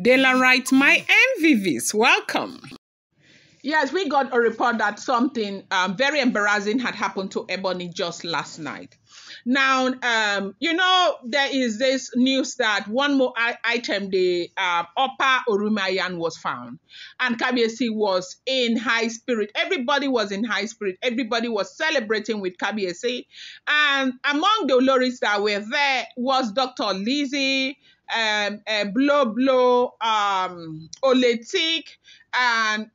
Dela writes, my MVVs, welcome. Yes, we got a report that something very embarrassing had happened to Ebony just last night. Now, there is this news that one more item, the upper Orumayan was found. And Kabiyesi was in high spirit. Everybody was in high spirit. Everybody was celebrating with Kabiyesi. And among the Oloris that were there was Dr. Lizy, Blublos, Oletik, and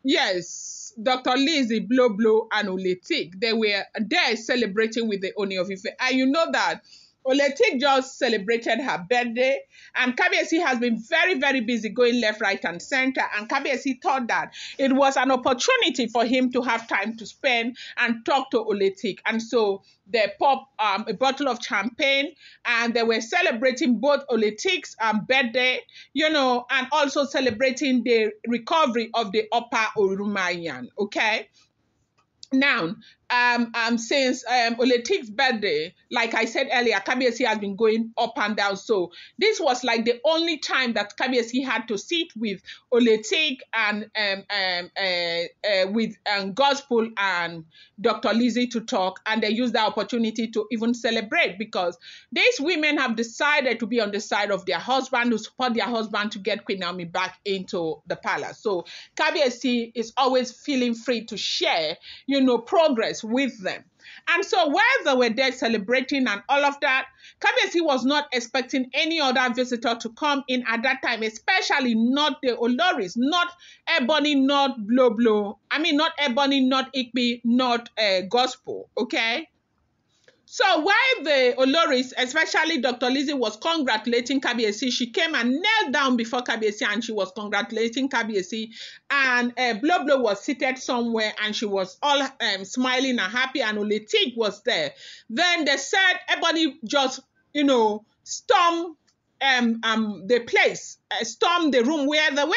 yes, Dr. Lizy, Blublos, and Oletik. They were there celebrating with the Ooni of Ife. And you know that Oletik just celebrated her birthday, and Kabiyesi has been very, very busy going left, right, and center. And Kabiyesi thought that it was an opportunity for him to have time to spend and talk to Oletik. And so they popped a bottle of champagne, and they were celebrating both Oletik's birthday, and also celebrating the recovery of the upper Orumayan. Okay. Now, since Oletik's birthday, like I said earlier, Kabiyesi has been going up and down. So this was like the only time that Kabiyesi had to sit with Oletik and with Gospel and Dr. Lizy to talk, and they used the opportunity to even celebrate, because these women have decided to be on the side of their husband, to support their husband to get Queen Naomi back into the palace. So Kabiyesi is always feeling free to share, progress with them. And so while they were there celebrating and all of that, Kabiyesi was not expecting any other visitor to come in at that time, especially not the Oloris, not Ebony, not Blublos. I mean, not Ebony, not Ikpi, not Gospel, okay? So while the Oloris, especially Dr. Lizy, was congratulating Kabiyesi, she came and knelt down before Kabiyesi and she was congratulating Kabiyesi. And Blublos was seated somewhere and she was all smiling and happy, and Oletik was there. Then they said Ebony just, stormed the place, stormed the room where they were.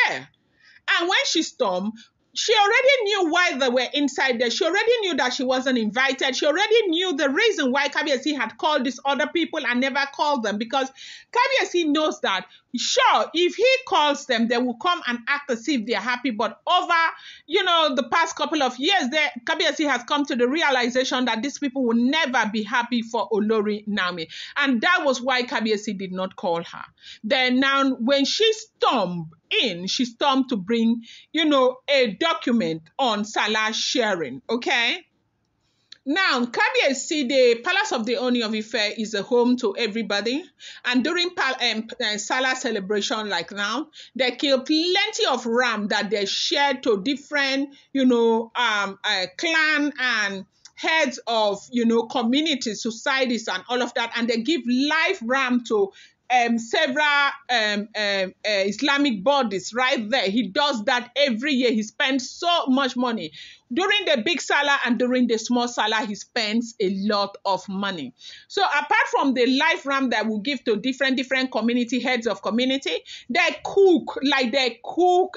And when she stormed, she already knew why they were inside there. She already knew that she wasn't invited. She already knew the reason why Kabiyesi had called these other people and never called them, because Kabiyesi knows that, sure, if he calls them, they will come and act as if they're happy. But over, the past couple of years, Kabiyesi has come to the realization that these people will never be happy for Olori Naomi. And that was why Kabiyesi did not call her. Then now, when she stormed in, she stormed to bring, a document on Salah sharing, okay? Now, Kabiyesi, the Palace of the Ooni of Ife, is a home to everybody. And during Salah celebration like now, they kill plenty of ram that they share to different, clan and heads of, communities, societies, and all of that. And they give live ram to several Islamic bodies right there. He does that every year. He spends so much money. During the big Salah and during the small Salah, he spends a lot of money. So apart from the live ram that we give to different community heads of community, they cook,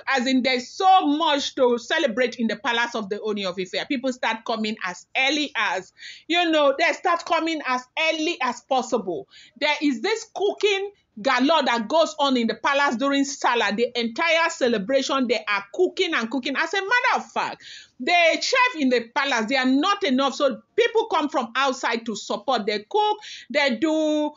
as in there's so much to celebrate in the Palace of the Ooni of Ife. People start coming as early as, they start coming as early as possible. There is this cooking galore that goes on in the palace during Salah. The entire celebration, they are cooking and cooking. As a matter of fact, the chef in the palace, they are not enough. So people come from outside to support. They cook, they do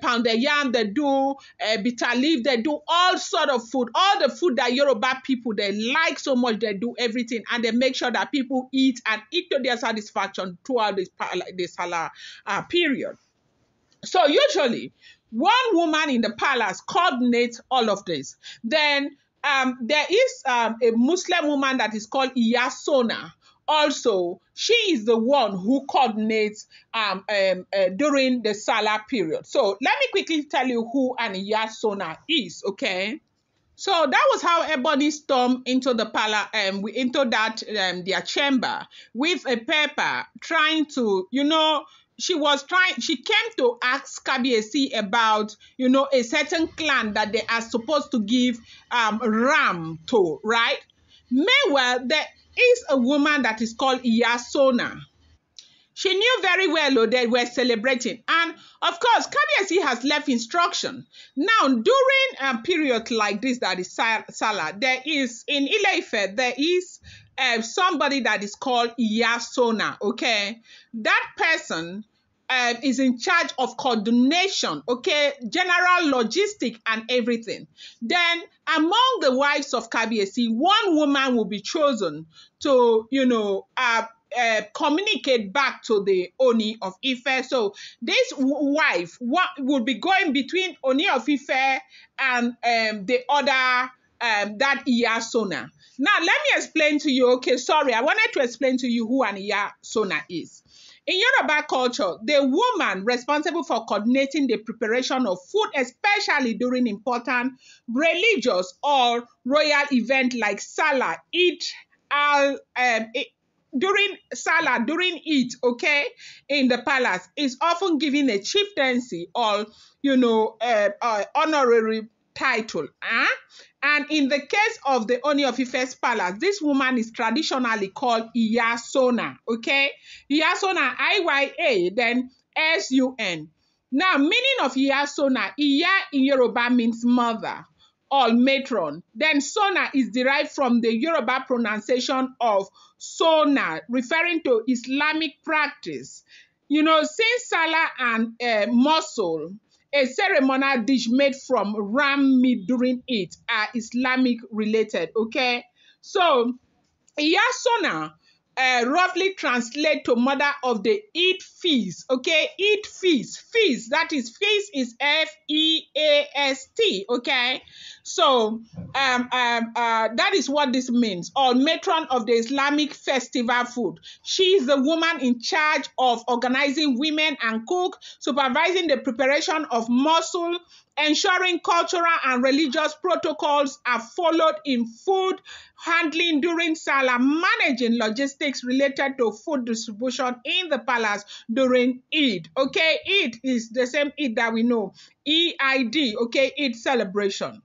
pounded yam, they do bitter leaf, they do all sort of food. All the food that Yoruba people, they like so much, they do everything. And they make sure that people eat and eat to their satisfaction throughout the Salah period. So usually, one woman in the palace coordinates all of this. Then there is a Muslim woman that is called Iya Suna. Also, she is the one who coordinates during the Salah period. So let me quickly tell you who an Iya Suna is, okay? So that was how Ebony stormed into the palace, into that their chamber with a paper, trying to, she came to ask Kabiyesi about, a certain clan that they are supposed to give ram to, right? Meanwhile, there is a woman that is called Iya Suna. She knew very well they were celebrating. And of course, Kabiyesi has left instruction. Now, during a period like this, that is Salah, there is, in Ile Ife, there is somebody that is called Iya Suna, okay? That person is in charge of coordination, okay, general logistic and everything. Then among the wives of Kabiyesi, one woman will be chosen to, communicate back to the Ooni of Ife. So this wife would be going between Ooni of Ife and the other, that Iya Suna. Now, let me explain to you, okay, sorry, I wanted to explain to you who an Iya Suna is. In Yoruba culture, the woman responsible for coordinating the preparation of food, especially during important religious or royal events like Salah, during Eid, okay, in the palace, is often given a chieftaincy or, honorary title. And in the case of the Ooni of Ife's palace, this woman is traditionally called Iya Suna, okay? Iya Suna, I-Y-A, then S-U-N. Now, meaning of Iya Suna, Iya in Yoruba means mother or matron. Then Sona is derived from the Yoruba pronunciation of Sona, referring to Islamic practice. Since Salah and mussel, a ceremonial dish made from ram meat during it, are Islamic related, okay? So, Iya Suna roughly translate to mother of the Eid feast, okay? Eid feast, that is feast is F-E-A-S-T, okay? So that is what this means, or matron of the Islamic festival food. She is the woman in charge of organizing women and cook, supervising the preparation of mussel, ensuring cultural and religious protocols are followed in food handling during Salah, managing logistics related to food distribution in the palace during Eid. Okay, Eid is the same Eid that we know, E-I-D, okay, Eid celebration.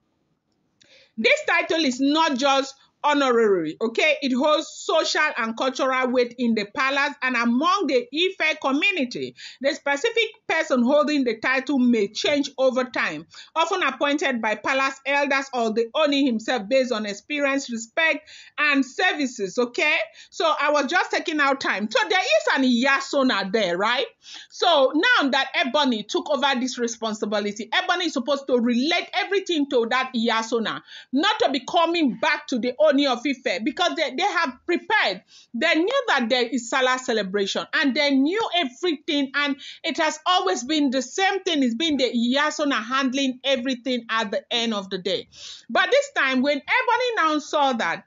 This title is not just honorary, okay? It holds social and cultural weight in the palace and among the Ife community. The specific person holding the title may change over time, often appointed by palace elders or the Ooni himself based on experience, respect, and services, okay? So I was just taking out time. So there is an Iya Suna there, right? So now that Ebony took over this responsibility, Ebony is supposed to relate everything to that Iya Suna, not to be coming back to the Ooni of Ife, because they have prepared. They knew that there is Salah celebration and they knew everything, and it has always been the same thing. It's been the Iya Suna handling everything at the end of the day. But this time, when Ebony now saw that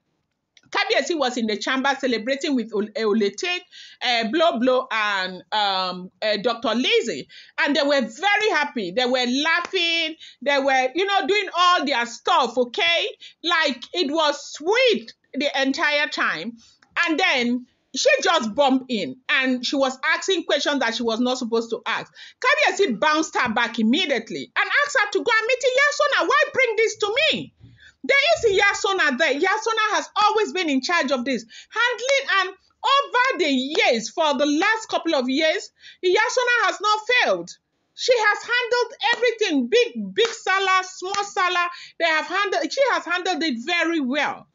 Kabiyesi was in the chamber celebrating with Oletik, Blublos, and Dr. Lizy, and they were very happy. They were laughing. They were, doing all their stuff, okay? Like, it was sweet the entire time. And then she just bumped in, and she was asking questions that she was not supposed to ask. Kabiyesi bounced her back immediately and asked her to go and meet Iya Suna. Why bring this to me? There is Iya Suna there. Iya Suna has always been in charge of this handling, and over the years, for the last couple of years, Iya Suna has not failed. She has handled everything, big Salah, small Salah. She has handled it very well.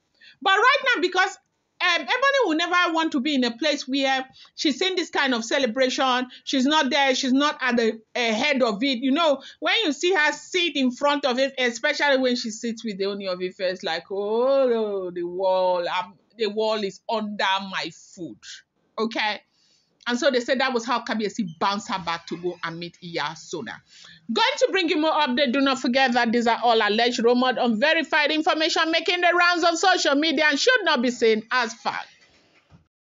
But right now, because Ebony will never want to be in a place where she's in this kind of celebration. She's not there. She's not at the head of it. When you see her sit in front of it, especially when she sits with the Ooni of Ife, it's like, oh, the wall is under my foot. Okay? And so they said that was how Kabiyesi bounced her back to go and meet Iya Suna. Going to bring you more updates. Do not forget that these are all alleged, rumored, unverified information making the rounds on social media and should not be seen as fact.